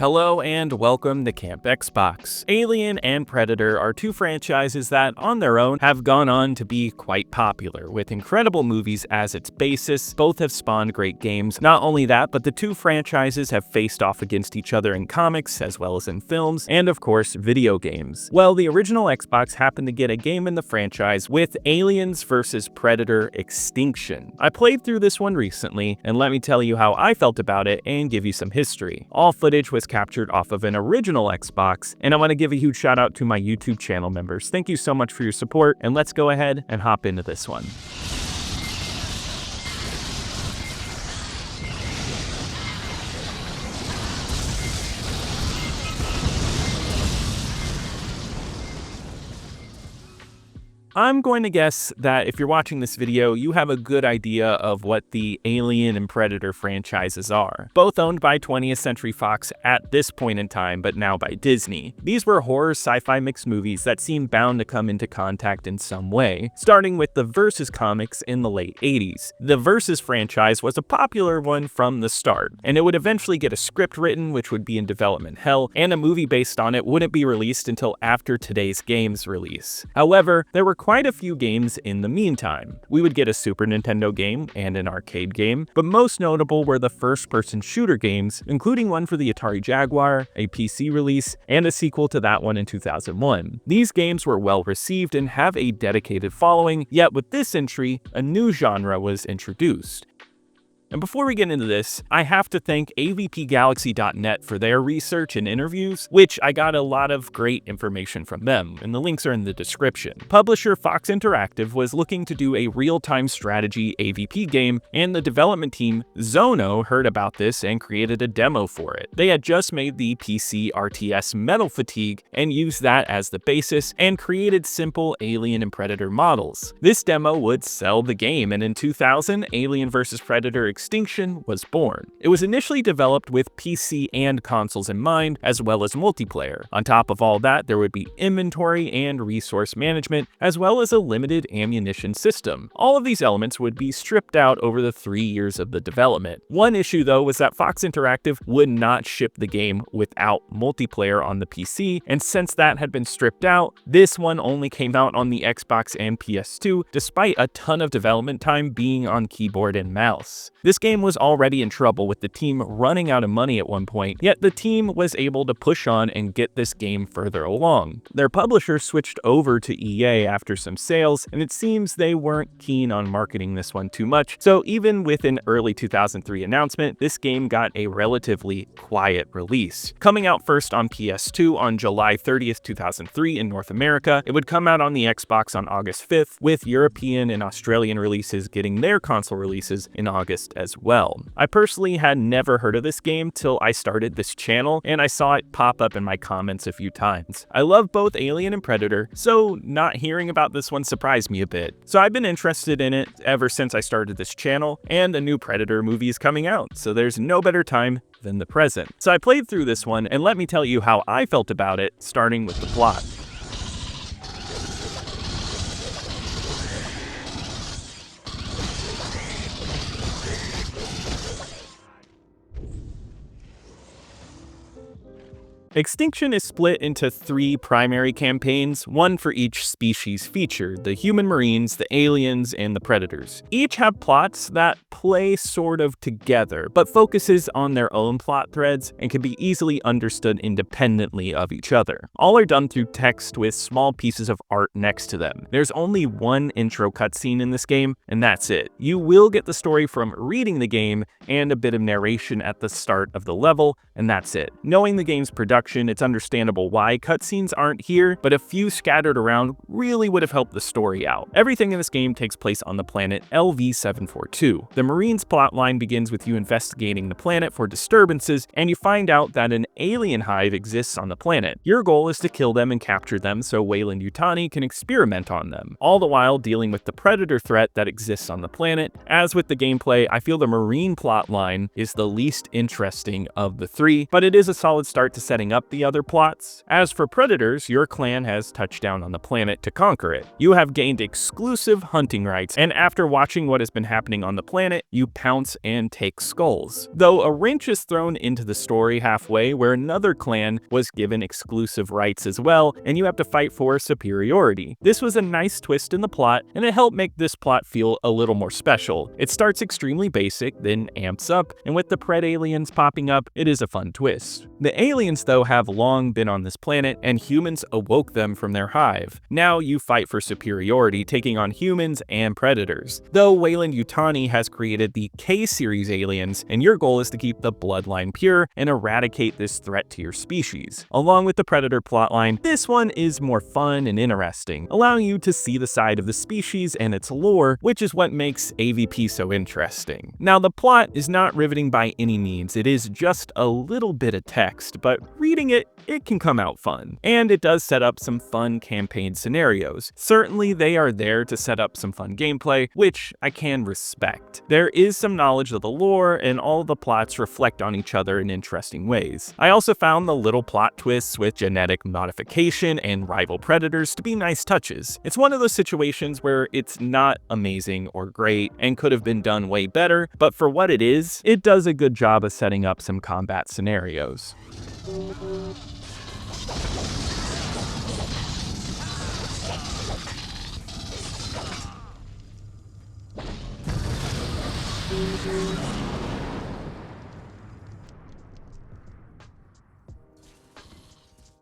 Hello and welcome to Camp Xbox. Alien and Predator are two franchises that, on their own, have gone on to be quite popular, with incredible movies as its basis. Both have spawned great games. Not only that, but the two franchises have faced off against each other in comics, as well as in films, and of course, video games. Well, the original Xbox happened to get a game in the franchise with Aliens vs. Predator Extinction. I played through this one recently, and let me tell you how I felt about it and give you some history. All footage was captured off of an original Xbox, and I want to give a huge shout out to my YouTube channel members. Thank you so much for your support, and let's go ahead and hop into this one. I'm going to guess that if you're watching this video, you have a good idea of what the Alien and Predator franchises are. Both owned by 20th Century Fox at this point in time, but now by Disney. These were horror sci-fi mixed movies that seemed bound to come into contact in some way, starting with the Versus comics in the late 80s. The Versus franchise was a popular one from the start, and it would eventually get a script written, which would be in development hell, and a movie based on it wouldn't be released until after today's game's release. However, there were quite a few games in the meantime. We would get a Super Nintendo game and an arcade game, but most notable were the first-person shooter games, including one for the Atari Jaguar, a PC release, and a sequel to that one in 2001. These games were well received and have a dedicated following, yet with this entry, a new genre was introduced. And before we get into this, I have to thank avpgalaxy.net for their research and interviews, which I got a lot of great information from them, and the links are in the description. Publisher Fox Interactive was looking to do a real-time strategy AVP game, and the development team, Zono, heard about this and created a demo for it. They had just made the PC RTS Metal Fatigue and used that as the basis and created simple Alien and Predator models. This demo would sell the game, and in 2000, Alien vs. Predator Extinction was born. It was initially developed with PC and consoles in mind, as well as multiplayer. On top of all that, there would be inventory and resource management, as well as a limited ammunition system. All of these elements would be stripped out over the 3 years of the development. One issue, though, was that Fox Interactive would not ship the game without multiplayer on the PC, and since that had been stripped out, this one only came out on the Xbox and PS2, despite a ton of development time being on keyboard and mouse. This game was already in trouble with the team running out of money at one point, yet the team was able to push on and get this game further along. Their publisher switched over to EA after some sales, and it seems they weren't keen on marketing this one too much, so even with an early 2003 announcement, this game got a relatively quiet release. Coming out first on PS2 on July 30th, 2003 in North America, it would come out on the Xbox on August 5th, with European and Australian releases getting their console releases in August as well. I personally had never heard of this game till I started this channel, and I saw it pop up in my comments a few times. I love both Alien and Predator, so not hearing about this one surprised me a bit. So I've been interested in it ever since I started this channel, and a new Predator movie is coming out, so there's no better time than the present. So I played through this one, and let me tell you how I felt about it, starting with the plot. Extinction is split into 3 primary campaigns, one for each species featured: the human marines, the aliens, and the predators. Each have plots that play sort of together, but focuses on their own plot threads and can be easily understood independently of each other. All are done through text with small pieces of art next to them. There's only one intro cutscene in this game, and that's it. You will get the story from reading the game and a bit of narration at the start of the level, and that's it. Knowing the game's production, it's understandable why cutscenes aren't here, but a few scattered around really would have helped the story out. Everything in this game takes place on the planet LV-742. The Marines plotline begins with you investigating the planet for disturbances, and you find out that an alien hive exists on the planet. Your goal is to kill them and capture them so Weyland-Yutani can experiment on them, all the while dealing with the predator threat that exists on the planet. As with the gameplay, I feel the Marine plotline is the least interesting of the 3, but it is a solid start to setting backing up the other plots. As for predators, your clan has touched down on the planet to conquer it. You have gained exclusive hunting rights, and after watching what has been happening on the planet, you pounce and take skulls. Though a wrench is thrown into the story halfway where another clan was given exclusive rights as well, and you have to fight for superiority. This was a nice twist in the plot, and it helped make this plot feel a little more special. It starts extremely basic, then amps up, and with the pred aliens popping up, it is a fun twist. The aliens, though, have long been on this planet, and humans awoke them from their hive. Now you fight for superiority, taking on humans and predators. Though Wayland Yutani has created the K-series aliens, and your goal is to keep the bloodline pure and eradicate this threat to your species. Along with the predator plotline, this one is more fun and interesting, allowing you to see the side of the species and its lore, which is what makes AVP so interesting. Now, the plot is not riveting by any means. It is just a little bit of text, but reading it can come out fun. And it does set up some fun campaign scenarios. Certainly, they are there to set up some fun gameplay, which I can respect. There is some knowledge of the lore, and all the plots reflect on each other in interesting ways. I also found the little plot twists with genetic modification and rival predators to be nice touches. It's one of those situations where it's not amazing or great and could have been done way better, but for what it is, it does a good job of setting up some combat scenarios.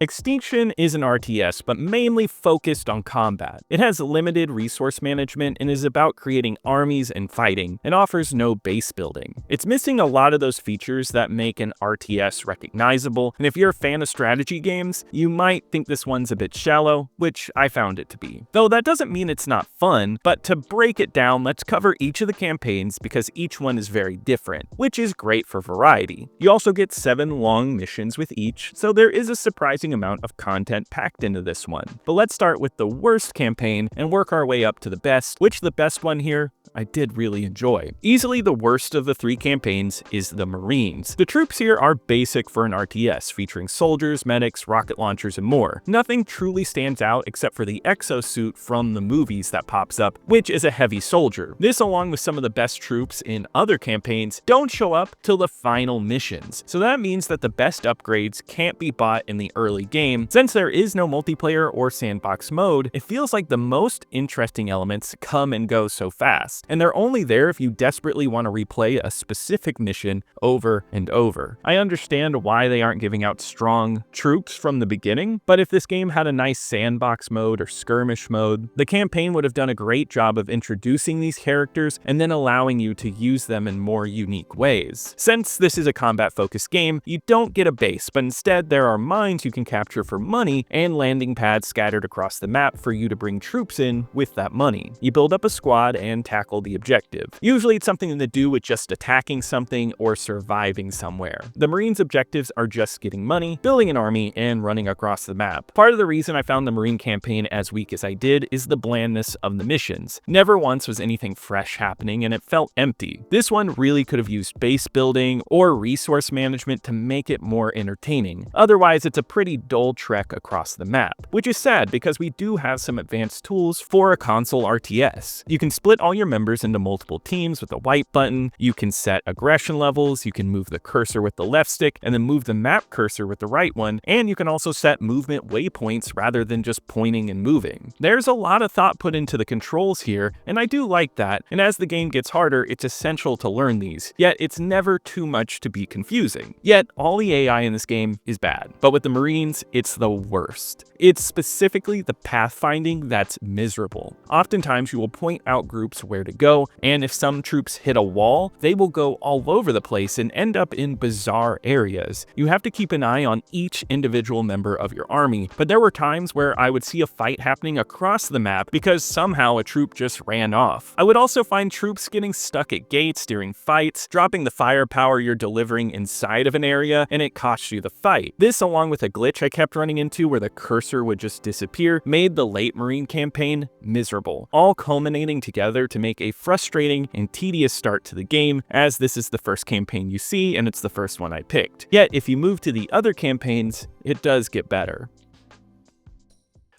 Extinction is an RTS, but mainly focused on combat. It has limited resource management and is about creating armies and fighting, and offers no base building. It's missing a lot of those features that make an RTS recognizable, and if you're a fan of strategy games, you might think this one's a bit shallow, which I found it to be. Though that doesn't mean it's not fun, but to break it down, let's cover each of the campaigns because each one is very different, which is great for variety. You also get 7 long missions with each, so there is a surprising amount of content packed into this one. But let's start with the worst campaign and work our way up to the best, which the best one here I did really enjoy. Easily the worst of the 3 campaigns is the Marines. The troops here are basic for an RTS, featuring soldiers, medics, rocket launchers, and more. Nothing truly stands out except for the exosuit from the movies that pops up, which is a heavy soldier. This, along with some of the best troops in other campaigns, don't show up till the final missions. So that means that the best upgrades can't be bought in the early game. Since there is no multiplayer or sandbox mode, it feels like the most interesting elements come and go so fast, and they're only there if you desperately want to replay a specific mission over and over. I understand why they aren't giving out strong troops from the beginning, but if this game had a nice sandbox mode or skirmish mode, the campaign would have done a great job of introducing these characters and then allowing you to use them in more unique ways. Since this is a combat-focused game, you don't get a base, but instead there are mines you can capture for money and landing pads scattered across the map for you to bring troops in with that money. You build up a squad and tackle the objective. Usually it's something to do with just attacking something or surviving somewhere. The Marines' objectives are just getting money, building an army, and running across the map. Part of the reason I found the Marine campaign as weak as I did is the blandness of the missions. Never once was anything fresh happening and it felt empty. This one really could have used base building or resource management to make it more entertaining. Otherwise, it's a pretty dull trek across the map, which is sad because we do have some advanced tools for a console RTS. You can split all your members into multiple teams with a white button, you can set aggression levels, you can move the cursor with the left stick and then move the map cursor with the right one, and you can also set movement waypoints rather than just pointing and moving. There's a lot of thought put into the controls here, and I do like that, and as the game gets harder, it's essential to learn these, yet it's never too much to be confusing. Yet, all the AI in this game is bad, but with the Marines, it's the worst. It's specifically the pathfinding that's miserable. Oftentimes, you will point out groups where to go, and if some troops hit a wall, they will go all over the place and end up in bizarre areas. You have to keep an eye on each individual member of your army, but there were times where I would see a fight happening across the map because somehow a troop just ran off. I would also find troops getting stuck at gates during fights, dropping the firepower you're delivering inside of an area, and it costs you the fight. This, along with a glitch glitch I kept running into where the cursor would just disappear made the late Marine campaign miserable, all culminating together to make a frustrating and tedious start to the game, as this is the first campaign you see and it's the first one I picked. Yet, if you move to the other campaigns, it does get better.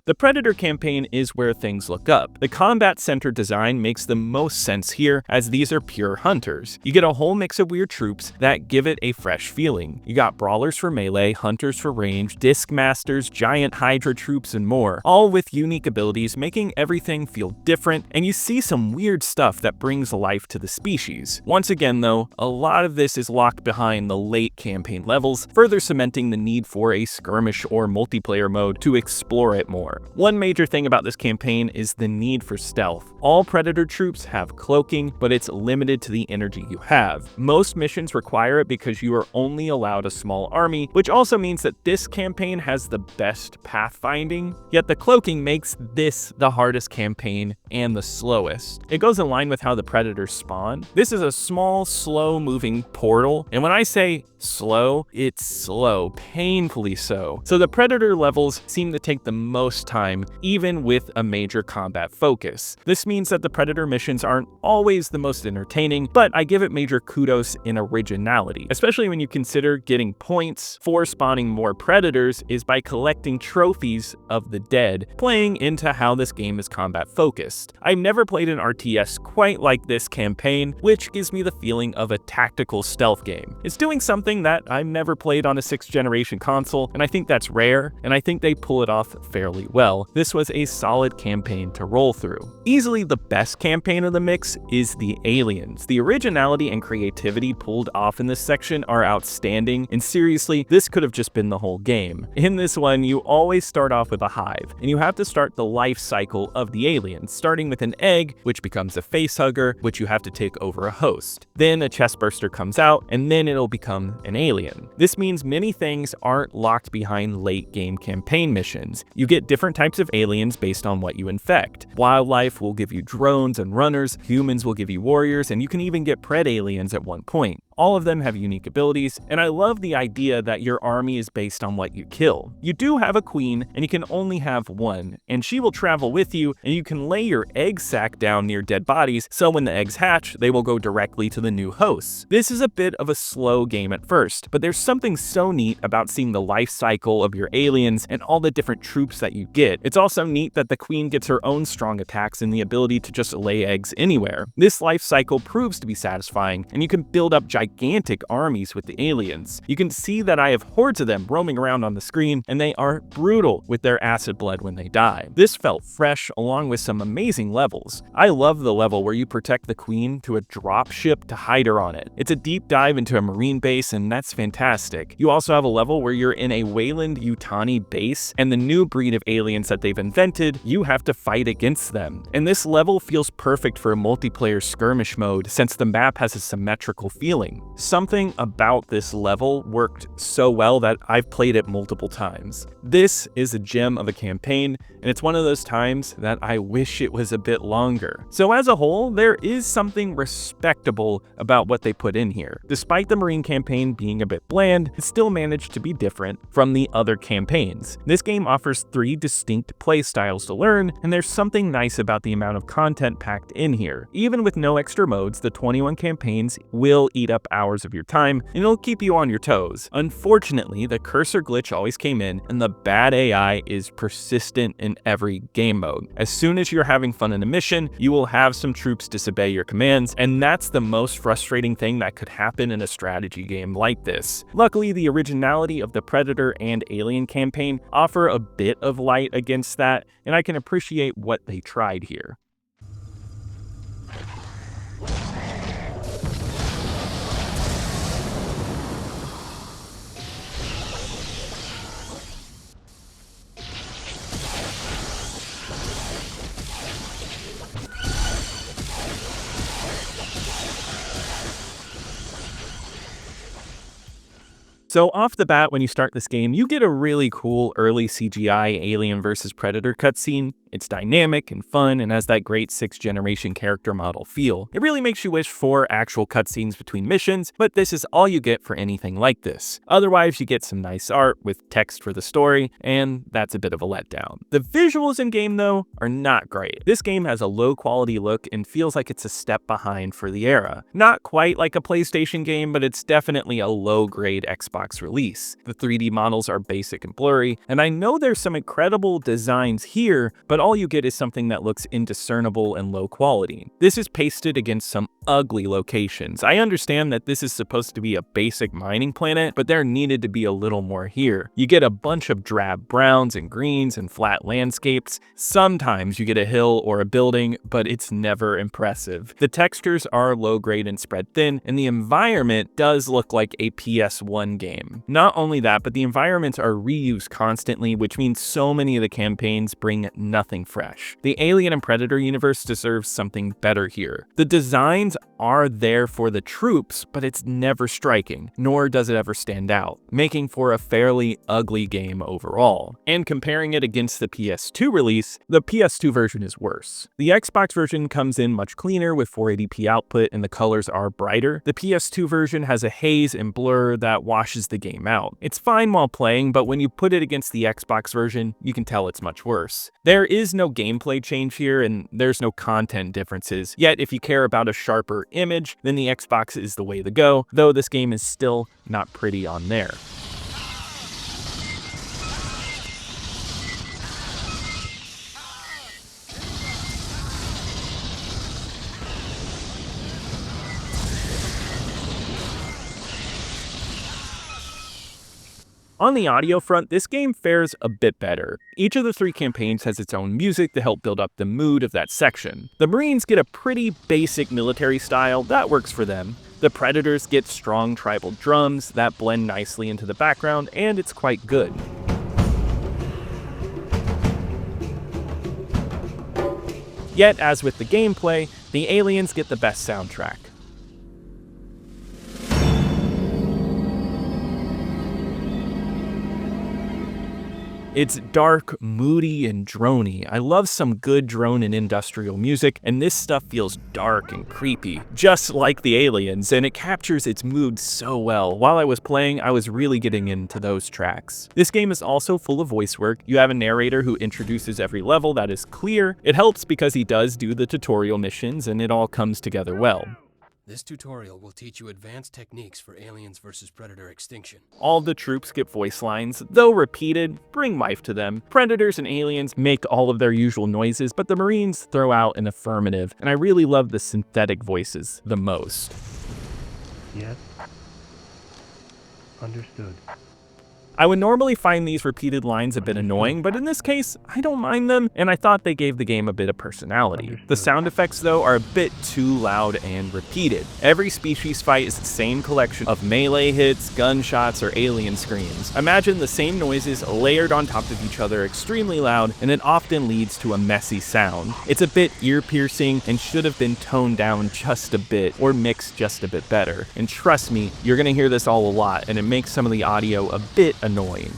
The Predator campaign is where things look up. The combat-centered design makes the most sense here, as these are pure hunters. You get a whole mix of weird troops that give it a fresh feeling. You got brawlers for melee, hunters for range, disc masters, giant hydra troops, and more, all with unique abilities making everything feel different, and you see some weird stuff that brings life to the species. Once again though, a lot of this is locked behind the late campaign levels, further cementing the need for a skirmish or multiplayer mode to explore it more. One major thing about this campaign is the need for stealth. All Predator troops have cloaking, but it's limited to the energy you have. Most missions require it because you are only allowed a small army, which also means that this campaign has the best pathfinding, yet the cloaking makes this the hardest campaign and the slowest. It goes in line with how the Predators spawn. This is a small, slow-moving portal, and when I say slow, it's slow, painfully so. So the Predator levels seem to take the most time, even with a major combat focus. This means that the Predator missions aren't always the most entertaining, but I give it major kudos in originality, especially when you consider getting points for spawning more Predators is by collecting trophies of the dead, playing into how this game is combat focused. I've never played an RTS quite like this campaign, which gives me the feeling of a tactical stealth game. It's doing something that I've never played on a 6th generation console, and I think that's rare, and I think they pull it off fairly well. This was a solid campaign to roll through. Easily the best campaign of the mix is the Aliens. The originality and creativity pulled off in this section are outstanding, and seriously, this could have just been the whole game. In this one, you always start off with a hive, and you have to start the life cycle of the aliens, starting with an egg, which becomes a facehugger, which you have to take over a host. Then a chestburster comes out, and then it'll become an alien. This means many things aren't locked behind late game campaign missions. You get different types of aliens based on what you infect. Wildlife will give you drones and runners, humans will give you warriors, and you can even get pred aliens at one point. All of them have unique abilities, and I love the idea that your army is based on what you kill. You do have a queen, and you can only have one, and she will travel with you, and you can lay your egg sac down near dead bodies, so when the eggs hatch, they will go directly to the new hosts. This is a bit of a slow game at first, but there's something so neat about seeing the life cycle of your aliens and all the different troops that you get. It's also neat that the queen gets her own strong attacks and the ability to just lay eggs anywhere. This life cycle proves to be satisfying, and you can build up gigantic armies with the aliens. You can see that I have hordes of them roaming around on the screen, and they are brutal with their acid blood when they die. This felt fresh, along with some amazing levels. I love the level where you protect the queen to a drop ship to hide her on it. It's a deep dive into a marine base, and that's fantastic. You also have a level where you're in a Wayland Yutani base, and the new breed of aliens that they've invented, you have to fight against them. And this level feels perfect for a multiplayer skirmish mode, since the map has a symmetrical feeling. Something about this level worked so well that I've played it multiple times. This is a gem of a campaign, and it's one of those times that I wish it was a bit longer. So as a whole, there is something respectable about what they put in here. Despite the Marine campaign being a bit bland, it still managed to be different from the other campaigns. This game offers 3 distinct playstyles to learn, and there's something nice about the amount of content packed in here. Even with no extra modes, the 21 campaigns will eat up hours of your time, and it'll keep you on your toes. Unfortunately, the cursor glitch always came in, and the bad AI is persistent in every game mode. As soon as you're having fun in a mission, you will have some troops disobey your commands, and that's the most frustrating thing that could happen in a strategy game like this. Luckily, the originality of the Predator and Alien campaign offer a bit of light against that, and I can appreciate what they tried here. So off the bat, when you start this game, you get a really cool early CGI Alien vs Predator cutscene, It's dynamic and fun and has that great 6th generation character model feel. It really makes you wish for actual cutscenes between missions, but this is all you get for anything like this. Otherwise, you get some nice art with text for the story, and that's a bit of a letdown. The visuals in-game, though, are not great. This game has a low-quality look and feels like it's a step behind for the era. Not quite like a PlayStation game, but it's definitely a low-grade Xbox release. The 3D models are basic and blurry, and I know there's some incredible designs here, but all you get is something that looks indiscernible and low quality. This is pasted against some ugly locations. I understand that this is supposed to be a basic mining planet, but there needed to be a little more here. You get a bunch of drab browns and greens and flat landscapes. Sometimes you get a hill or a building, but it's never impressive. The textures are low grade and spread thin, and the environment does look like a PS1 game. Not only that, but the environments are reused constantly, which means so many of the campaigns bring nothing fresh. The Alien and Predator universe deserves something better here. The designs are there for the troops, but it's never striking, nor does it ever stand out, making for a fairly ugly game overall. And comparing it against the PS2 release, the PS2 version is worse. The Xbox version comes in much cleaner with 480p output and the colors are brighter. The PS2 version has a haze and blur that washes the game out. It's fine while playing, but when you put it against the Xbox version, you can tell it's much worse. There is no gameplay change here, and there's no content differences. Yet, if you care about a sharper image, then the Xbox is the way to go, though this game is still not pretty on there. On the audio front, this game fares a bit better. Each of the 3 campaigns has its own music to help build up the mood of that section. The Marines get a pretty basic military style that works for them. The Predators get strong tribal drums that blend nicely into the background, and it's quite good. Yet, as with the gameplay, the Aliens get the best soundtrack. It's dark, moody, and droney. I love some good drone and industrial music, and this stuff feels dark and creepy, just like the Aliens, and it captures its mood so well. While I was playing, I was really getting into those tracks. This game is also full of voice work. You have a narrator who introduces every level that is clear. It helps because he does do the tutorial missions, and it all comes together well. This tutorial will teach you advanced techniques for Aliens vs. Predator Extinction. All the troops get voice lines, though repeated, bring life to them. Predators and Aliens make all of their usual noises, but the Marines throw out an affirmative, and I really love the synthetic voices the most. Yes. Understood. I would normally find these repeated lines a bit annoying, but in this case, I don't mind them, and I thought they gave the game a bit of personality. The sound effects, though, are a bit too loud and repeated. Every species fight is the same collection of melee hits, gunshots, or alien screams. Imagine the same noises layered on top of each other, extremely loud, and it often leads to a messy sound. It's a bit ear-piercing and should have been toned down just a bit, or mixed just a bit better. And trust me, you're gonna hear this all a lot, and it makes some of the audio a bit annoying.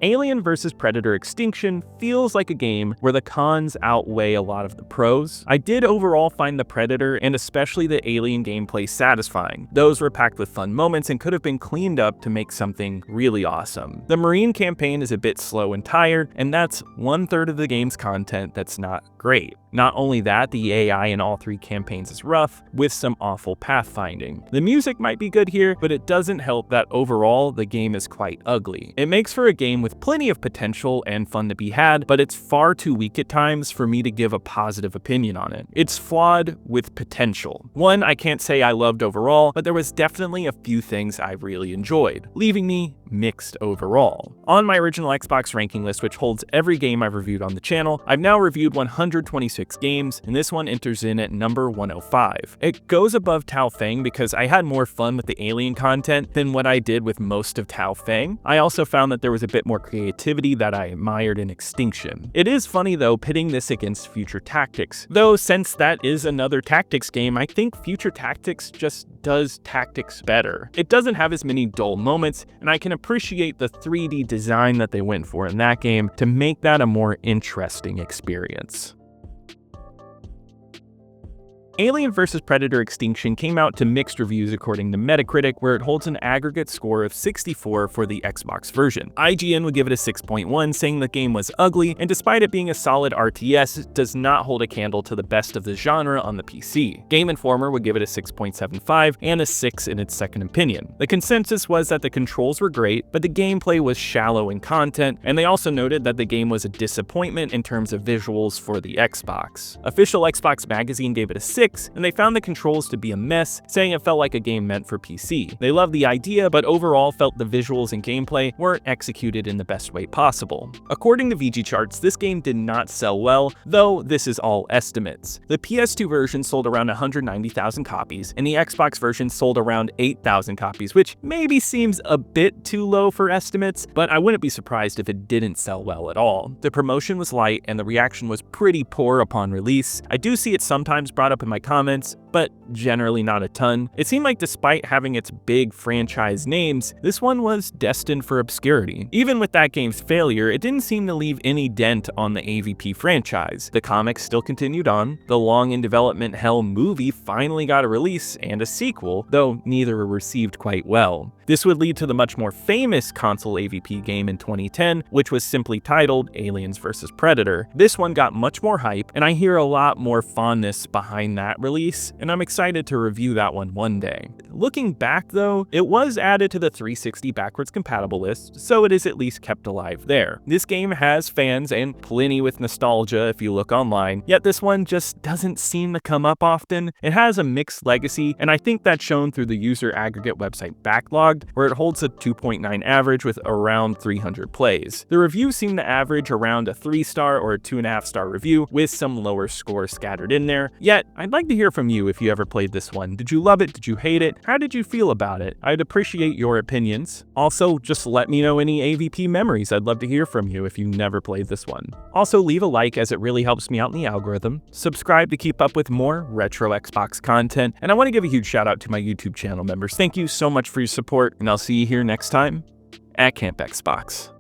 Alien vs. Predator Extinction feels like a game where the cons outweigh a lot of the pros. I did overall find the Predator and especially the Alien gameplay satisfying. Those were packed with fun moments and could have been cleaned up to make something really awesome. The Marine campaign is a bit slow and tired, and that's 1/3 of the game's content that's not great. Not only that, the AI in all 3 campaigns is rough, with some awful pathfinding. The music might be good here, but it doesn't help that overall the game is quite ugly. It makes for a game with plenty of potential and fun to be had, but it's far too weak at times for me to give a positive opinion on it. It's flawed with potential. One I can't say I loved overall, but there was definitely a few things I really enjoyed, leaving me mixed overall. On my original Xbox ranking list, which holds every game I've reviewed on the channel, I've now reviewed 126 games, and this one enters in at number 105. It goes above Tao Feng because I had more fun with the Alien content than what I did with most of Tao Feng. I also found that there was a bit more creativity that I admired in Extinction. It is funny though pitting this against Future Tactics, though since that is another tactics game, I think Future Tactics just does tactics better. It doesn't have as many dull moments, and I can appreciate the 3D design that they went for in that game to make that a more interesting experience. Alien vs. Predator Extinction came out to mixed reviews according to Metacritic, where it holds an aggregate score of 64 for the Xbox version. IGN would give it a 6.1, saying the game was ugly, and despite it being a solid RTS, it does not hold a candle to the best of the genre on the PC. Game Informer would give it a 6.75 and a 6 in its second opinion. The consensus was that the controls were great, but the gameplay was shallow in content, and they also noted that the game was a disappointment in terms of visuals for the Xbox. Official Xbox Magazine gave it a 6, and they found the controls to be a mess, saying it felt like a game meant for PC. They loved the idea, but overall felt the visuals and gameplay weren't executed in the best way possible. According to VG Charts, this game did not sell well, though this is all estimates. The PS2 version sold around 190,000 copies, and the Xbox version sold around 8,000 copies, which maybe seems a bit too low for estimates, but I wouldn't be surprised if it didn't sell well at all. The promotion was light, and the reaction was pretty poor upon release. I do see it sometimes brought up in my comments, but generally not a ton. It seemed like despite having its big franchise names, this one was destined for obscurity. Even with that game's failure, it didn't seem to leave any dent on the AVP franchise. The comics still continued on, the long in development Hell movie finally got a release and a sequel, though neither were received quite well. This would lead to the much more famous console AVP game in 2010, which was simply titled Aliens vs. Predator. This one got much more hype, and I hear a lot more fondness behind that release, and I'm excited to review that one day. Looking back though, it was added to the 360 backwards compatible list, so it is at least kept alive there. This game has fans and plenty with nostalgia if you look online, yet this one just doesn't seem to come up often. It has a mixed legacy, and I think that's shown through the user aggregate website Backlogged, where it holds a 2.9 average with around 300 plays. The reviews seem to average around a 3-star or a 2.5-star review, with some lower scores scattered in there. Yet, I'd like to hear from you if you ever played this one. Did you love it? Did you hate it? How did you feel about it? I'd appreciate your opinions. Also, just let me know any AVP memories. I'd love to hear from you if you never played this one. Also, leave a like as it really helps me out in the algorithm. Subscribe to keep up with more retro Xbox content. And I want to give a huge shout out to my YouTube channel members. Thank you so much for your support, and I'll see you here next time at Camp Xbox.